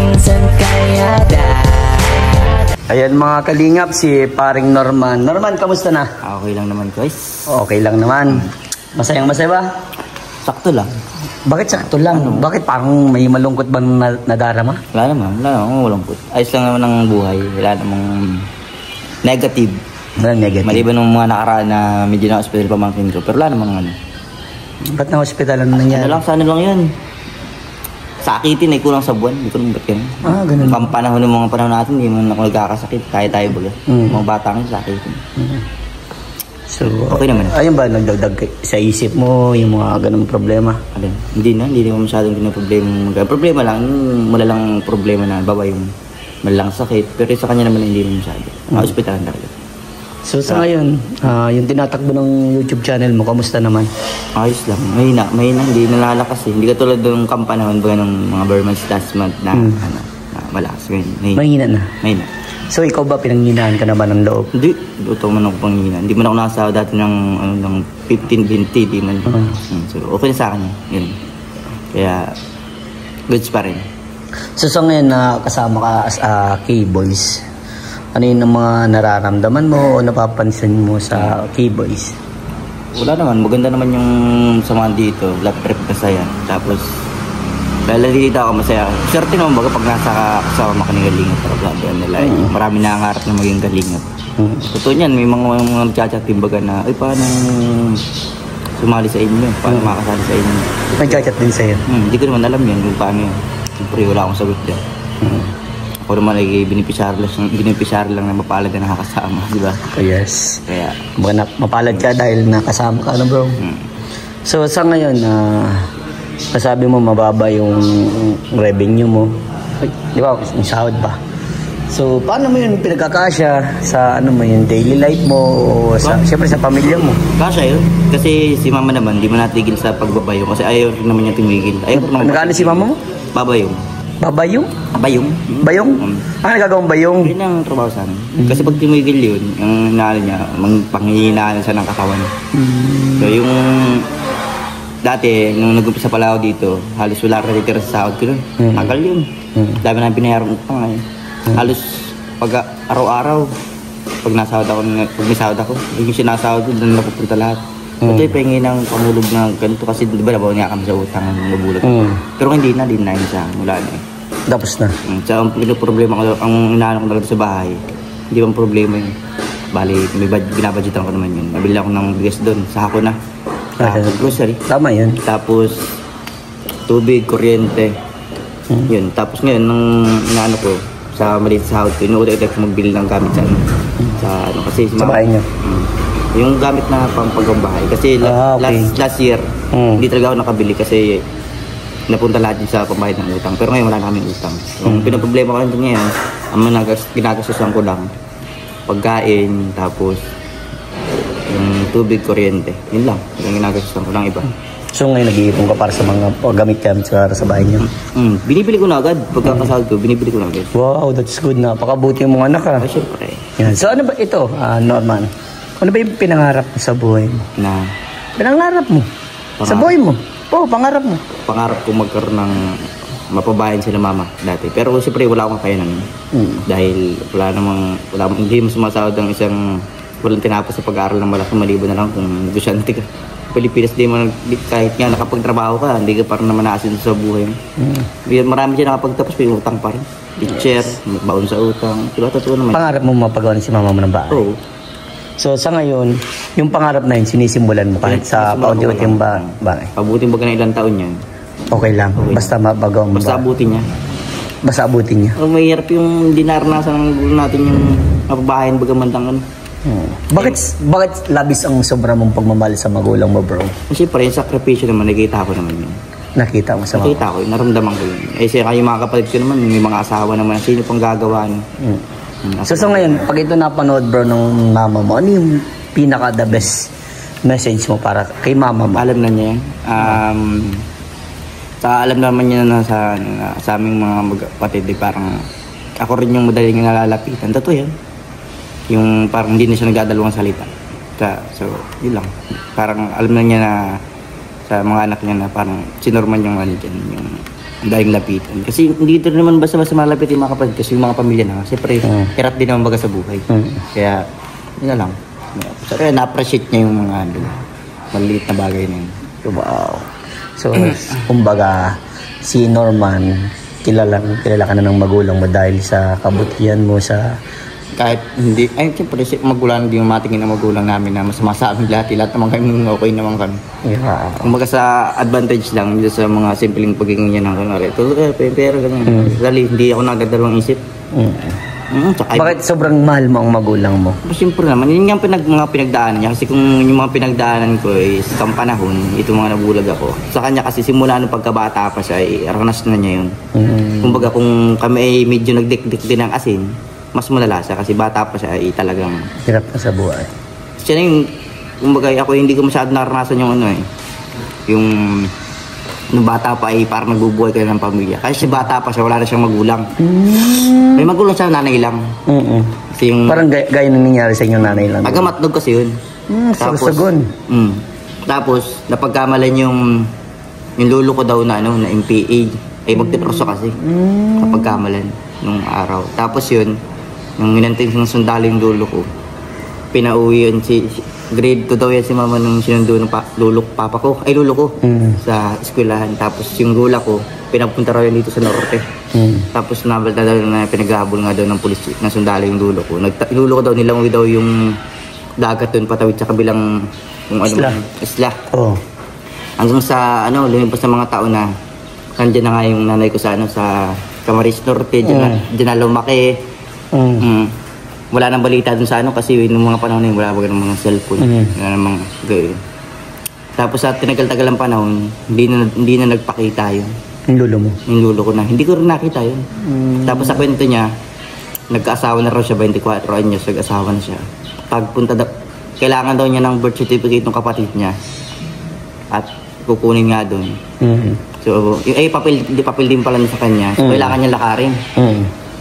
minsan kaya Ayan mga kalingap, si paring Norman. Norman, kamusta na? Okay lang naman, guys. Okay lang naman. Masayang masaya ba? Sakto lang. Bakit sakto lang? Bakit parang may malungkot bang nadarama? Wala naman malungkot. Ayos lang naman ang buhay. Wala namang negative. Wala negative. Maliban ng mga nakaraan na medyo na hospital pamangkin ko. Pero wala namang ano. Ba't na hospital ano nangyari? Sana lang yun. Sakitin ay kulang sa buwan. Hindi ko naman ba't ganun. Ganun. Panahon ng mga panahon natin, hindi man ako nagkakasakit. Tayo baga. Mga bata ngayon, sakitin. So, okay naman. Ayun ba, nagdagdag sa isip mo yung mga ganung problema? Alin? Hindi naman masyadong problema. Problema lang, malalang problema na baba yung malalang sakit. Pero sa kanya naman hindi naman masyado. Hospitalan talaga. So sa ngayon, yung tinatakbo ng YouTube channel mo, kamusta naman? Ayos lang. Mahina. Hindi nalalakas eh. Hindi ka tulad ng kampanahon ba ng mga Burmans last month na malakas. Mahina na? Mahina. So ikaw ba pinanghinaan ka naman ng loob? Hindi. Ito man ako panghina. Hindi man ako nakasawa dati ng 15-20. Di man. So okay sa akin. Yun. Kaya goods pa rin. So sa ngayon na kasama ka as K-Boys, ano yung mga nararamdaman mo o napapansin mo sa K-Boys? Wala naman. Maganda naman yung samahan dito. Love trip masaya. Tapos dahil dito ako masaya. Swerte naman baga pag nasa kasama ka ng Kalingap. Marami nangangarap na maging Kalingap. Totoo niyan, may mga nagchat-chat baga na, ay paano sumali sa inyo? Paano makasali sa inyo? Nagchat-chat din sa'yo? Hindi ko naman alam yan kung paano yun. Siyempre wala akong sagot dyan. Ako naman ay beneficiary lang na mapalad na nakakasama, di ba? Yes. Kaya mapalad ka dahil nakasama ka na bro. So sa ngayon, masabi mo mababa yung revenue mo. Di ba? Yung sahod ba? So paano mo yun pinagkakasya sa ano mo yung daily life mo o siyempre sa pamilya mo? Kasya yun. Kasi si mama naman, di mo natigil sa pagbabayong kasi ayaw rin naman niya tumigil. Nagkano si mama mo? Babayong. Babayong? Bayong. Bayong? Ano nagagawang bayong? Yun ang trabaho sa amin. Kasi pag tumigil yun, yung inaano niya, panghihinaan siya ng katawan. So yung dati, nung nag-umpisa pala ako dito, halos wala ka natitira sa sahod ko nun. Tagal yun. Dami na pinayarang utang ngayon. Halos pag araw-araw, pag nasahod ako, pag may sahod ako, yung sinasahod ko, doon napupunta lahat. Ito yung pengi ng pangulog na ganito kasi di ba nabaw niya kami sa utang ng nabulot. Pero hindi na yun sa mula na eh. Tapos na? So ang problema ko, ang inaano ko talaga sa bahay, hindi bang problema yun. Bali, may binabudgetan ko naman yun. Nabili ako ng bigas doon, sa ako na. Grocery. Tama yun. Tapos, tubig, kuryente. Yun. Tapos ngayon, nung inaano ko, sa maliit sa sahod ko, inuulit ko magbili ng gamit sa ano. Kasi sa bahay niyo? Yung gamit na pangpagbahay. Kasi last year, hindi talaga ako nakabili kasi napunta lahat din sa pambayad ng utang. Pero ngayon wala na kaming utang. Yung pinaproblema ko rin ngayon, ang ginagastusan ko lang, pagkain, tapos yung tubig, kuryente. Yun lang. Yung ginagastusan ko lang iba. So ngayon nag-iipon ka para sa mga gamit-gamit sa bahay niyo? Binibili ko na agad. Pagkakasahod ko, binibili ko na agad. Wow, that's good na. Pakabuti yung mga anak ha. Siyempre. Yan. So ano ba ito, Norman? Ano ba yung pinangarap mo sa buhay mo? Na? Pinangarap mo? Sa buhay mo? Oo, pangarap mo. Pangarap ko magkaroon ng mapabayan sila mama dati. Pero siyempre wala akong kakayanan. Dahil hindi mo sumasahod ang isang walang tinapos sa pag-aaral ng malaking maliban na lang kung negosyante ka. Pilipinas, kahit nga nakapagtrabaho ka, hindi ka parang naman naasin sa buhay mo. Marami dyan nakapagtapos, may utang pa rin. Teacher, baon sa utang. Diba, totoo naman. Pangarap mo mapagawa si mama mo ng bahay? Oo. So sa ngayon, yung pangarap na yun, sinisimulan mo kahit sa paunti-unti yung bahay? Pabuting baga na ilang taon yan. Okay lang, basta mapagawa mo. Basta abutin niya. Basta abutin niya. Mahirap yung dinaranasan ng gulo natin yung mapabahayan baga mandang ano. Bakit labis ang sobra mong pagmamahal sa magulang mo, bro? Kasi pa rin, sakripisyo naman, nakita ko naman yun. Nakita mo sa mga? Nakita ko, naramdaman ko yun. Eh siya kayo mga kapatid ko naman, may mga asawa naman, sino pang gagawa no? So ngayon, pag ito napanood bro ng mama mo, ano yung pinaka the best message mo para kay mama mo? Alam na niya yan. Alam naman niya na sa aming mga kapatid, parang ako rin yung madaling nalalapitan. Totoo yan. Yung parang hindi na siya nagdadalawang salita. So, yun lang. Parang alam na niya na sa mga anak niya na parang sinorman yung ano dyan, yung Dahil lapitan. Kasi hindi ito naman basta-basta malapit yung mga kapatid kasi yung mga pamilya na. Siyempre, hirap din naman baga sa buhay. Kaya, yun na lang. Kaya na-appreciate niya yung mga maliit na bagay na yun. Wow. So, kumbaga, si Norman, kilala ka na ng magulang mo dahil sa kabutihan mo sa... Kahit hindi, siyempre magulang, hindi matingin ng magulang namin na masama sa amin lahat naman kami okay naman kami. Yeah. Kumbaga sa advantage lang, dito sa mga simpleng pagiging niya ng kunwari, ito, pero ganyan. Dali, hindi ako nagdadalawang isip. Bakit sobrang mahal mo ang magulang mo? Siyempre naman, yun yung mga pinagdaanan niya. Kasi kung yung mga pinagdaanan ko is kang panahon, ito mga nabulag ako. Sa kanya kasi simula nung pagkabata pa siya, ranas na niya yun. Kumbaga kung kami ay medyo nagdikdik din ng asin, mas malala siya kasi bata pa siya ay talagang hirap na sa buhay. Siya na yung, kumbaga ako hindi ko masyado naranasan yung yung nung bata pa ay parang nagbubuhay kayo ng pamilya. Kasi bata pa siya, wala na siyang magulang. May magulang siya, nanay lang. Kasi yung, parang gaya na nangyari sa inyong nanay lang. Agamatnog kasi yun. Sagon. Tapos, napagkamalan yung lolo ko daw na MPA. Ay magtiproso kasi. Napagkamalan nung araw. Tapos yun, nung inantin ng sundalo yung lolo ko, pinauwi yun grade 2 daw yan si mama nung sinundo ng lolo ko sa eskwelahan. Tapos yung lula ko, pinapunta raw yun dito sa norte. Tapos nabalta daw na pinaghahabol nga daw ng pulis na sundalo yung lolo ko. Lolo ko daw, nilangoy daw yung dagat dun patawid sa kabilang isla. Hanggang sa lumipas na mga taon na nandiyan na nga yung nanay ko sa sa Camarines Norte, dyan na lumaki. Wala nang balita dun sa kasi nung mga panahon na yun, wala ng mga cellphone. Wala namang gawin. Tapos sa tinagal-tagal ang panahon, hindi na nagpakita yun. Yung lolo mo? Yung lolo ko na. Hindi ko rin nakita yun. Tapos sa kwento niya, nagkaasawa na raw siya, 24 anyos, nag-asawa na siya. Pagpunta daw, kailangan daw niya ng birth certificate ng kapatid niya. At kukunin nga doon. So, papel din pala sa kanya. So, kailangan niya lakarin.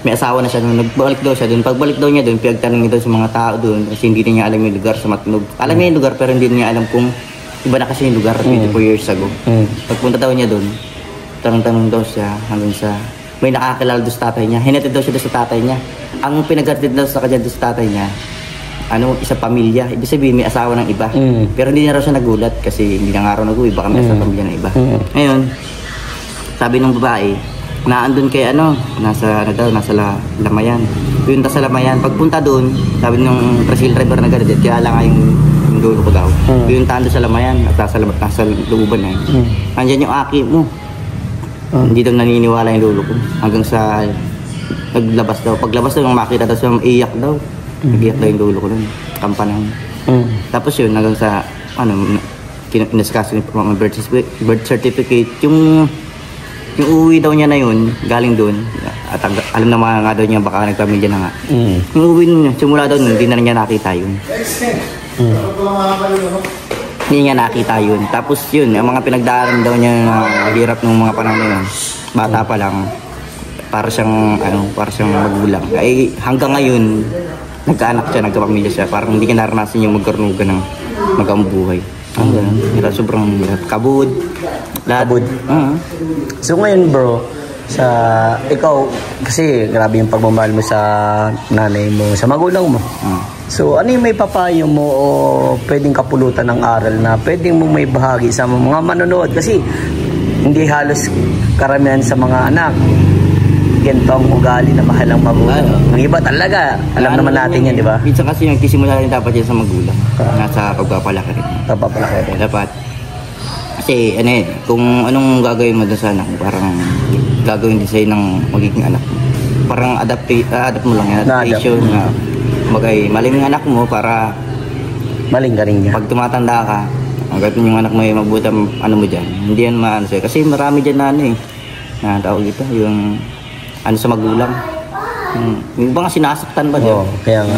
May asawa na siya doon. Nagbalik daw siya doon. Pagbalik daw niya doon, pinagtanong niya doon sa mga tao doon. Kasi hindi niya alam yung lugar sa Matnog. Alam niya yung lugar, pero hindi niya alam kung iba na kasi yung lugar 24 years ago. Pagpunta daw niya doon, tanong-tanong daw siya hanggang sa may nakakilala doon sa tatay niya. Hinatid daw siya doon sa tatay niya. Ang pinaghatid daw sa kanya doon sa tatay niya, isa pamilya. Ibig sabihin, may asawa ng iba. Pero hindi na raw siya nagulat kasi hindi na nga raw nag-uwi. Baka may asawa pamilya ng iba. Ngayon, sabi ng babae, naandun kay nasa Lamayan. Punta sa Lamayan. Pagpunta doon, sabi ng tricycle driver na gano'n, kaya lang nga yung dulo ko daw. Punta doon sa Lamayan at nasa looban na yun. Andiyan yung aki mo. Hindi daw naniniwala yung dulo ko. Hanggang sa naglabas daw. Paglabas daw, makita daw siya, iyak daw. Nag-iyak daw yung dulo ko nun. Kampanan. Tapos yun, hanggang sa, kinasikaso yung birth certificate. Yung uwi daw niya na yun, galing doon, at alam na mga nga daw niya baka nagpamilya na nga. Yung uwi niya, simula daw nun, hindi na niya nakita yun. Hindi niya nakita yun. Tapos yun, ang mga pinagdaanan daw niya na hirap ng mga panahon na yun. Bata pa lang, para siyang magulang. Ay hanggang ngayon, nagkaanak siya, nagkapamilya siya. Parang hindi niya naranasan yung magkarunugan ng mag-ambuhay. Sobrang kabud. Kabud. So ngayon bro, ikaw, kasi grabe yung pagmamahal mo sa nanay mo, sa magulang mo. So ano yung may papayo mo o pwedeng kapulutan ng aral na pwedeng mong may bahagi sa mga manonood? Kasi hindi halos karamihan sa mga anak ganito ang ugali na mahal ang magulang. Ang iba talaga, alam naman natin yan, di ba? Minsan kasi nagsisimula rin dapat yan sa magulang. Nasa pagpapalaki rin. Dapat. Kasi kung anong gagawin mo doon sa anak, parang gagawin din sa'yo ng magiging anak mo. Parang adapt mo lang yan. Adaptation na maling yung anak mo para maling ka rin niya. Pag tumatanda ka, hanggat yung anak mo ay mabuti mo dyan. Hindi yan maano sa'yo. Kasi marami dyan na tawag ito, yung sa magulang. Yung iba nga sinasaktan ba dyan? Kaya nga.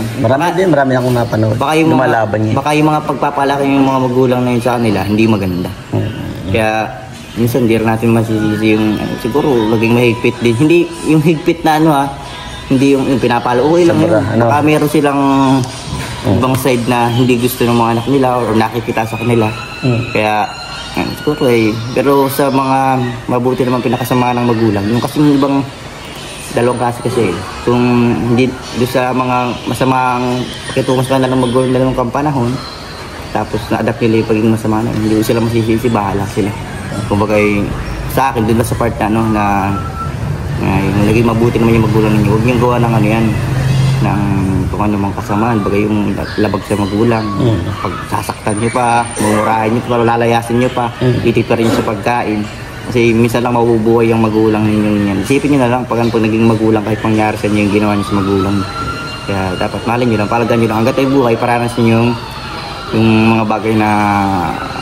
Marami akong napanood. Baka yung mga pagpapalaki yung mga magulang na yun sa kanila, hindi maganda. Kaya minsan hindi rin natin masisisi yung siguro laging mahigpit din. Hindi yung higpit na hindi yung pinapalo. Okay lang yun. Baka meron silang ibang side na hindi gusto ng mga anak nila or nakikita sa kanila. Kaya Siguro pero sa mga mabuti naman pinakasama ng magulang, yung kasi yung ibang dalawang kasi kung hindi doon sa mga masamang pakitungas ka na ng magulang dalawang panahon, tapos na-adapt nila yung pagiging masama na, hindi sila masisisi, bahala sila. Kumbaga sa akin, doon na sa part na yung naging mabuti naman yung magulang ninyo, huwag niyong gawa ng ano yan, ng kung ano mang kasamaan, bagay yung labag sa magulang, pag sasaktan nyo pa, mumurahin nyo pa, lalayasin nyo pa, itit pa rin sa pagkain. Kasi minsan lang mabubuhay yung magulang ninyo yan. Isipin nyo na lang, pag naging magulang, kahit mangyari sa inyo yung ginawa nyo sa magulang. Kaya dapat mahalin nyo lang, palagan nyo lang, hanggat ay buhay, paranas nyo yung mga bagay na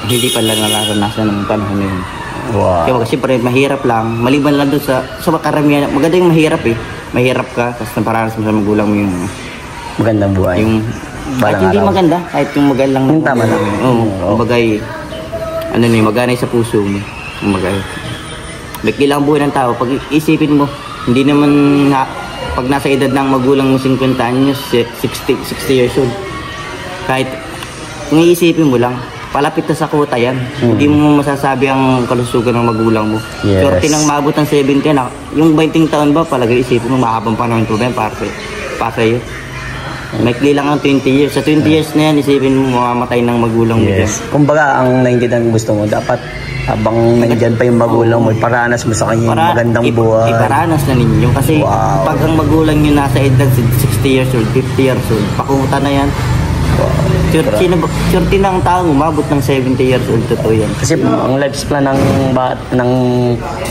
hindi pala nararanasan ng panahon na yun. Wow. Kaya siyempre mahirap lang, maliban lang doon sa karamihan, maganda yung mahirap mahirap ka, kasi naparanas mo sa magulang mo yung magandang buhay. Yung kahit hindi maganda, kahit yung magandang yung tama lang. Bagay, ano na maganay sa puso mo. Bagay. Kailangan buhay ng tao. Pag isipin mo, hindi naman pag nasa edad ng magulang mo 50 anyos, 60 years old, kahit kung iisipin mo lang, palapit na sa kota yan. Hindi mo masasabi ang kalusugan ng magulang mo. Yes. Pero tinang maabot ng 70 na, yung 20 taon ba, palagay isipin mo, mahabang panahon ito ba yan para sa'yo. Maikli lang ang 20 years. Sa 20 years na yan, isipin mo, mamamatay ng magulang mo dyan. Kumbaga, ang naintindihan gusto mo, dapat habang nandyan pa yung magulang mo, iparanas mo sa kanya yung magandang buhay. Iparanas na ninyo. Kasi pag ang magulang nyo nasa edad 60 years old, 50 years old, pakunta na yan. Surti ng tao, umabot ng 70 years old, totoo yan. Kasi ang lifespan ng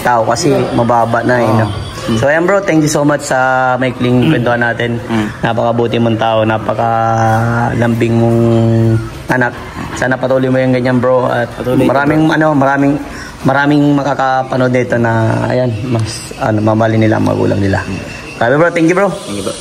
tao kasi mababa na no? So ayan bro, thank you so much sa maikling kwentuhan natin. Napakabuti mong tao, napakalambing mong anak. Sana patuloy mo yung ganyan bro. At maraming makakapanood dito na ayan, mas mamahalin nila ang magulang nila. Sabi bro, thank you bro. Thank you bro.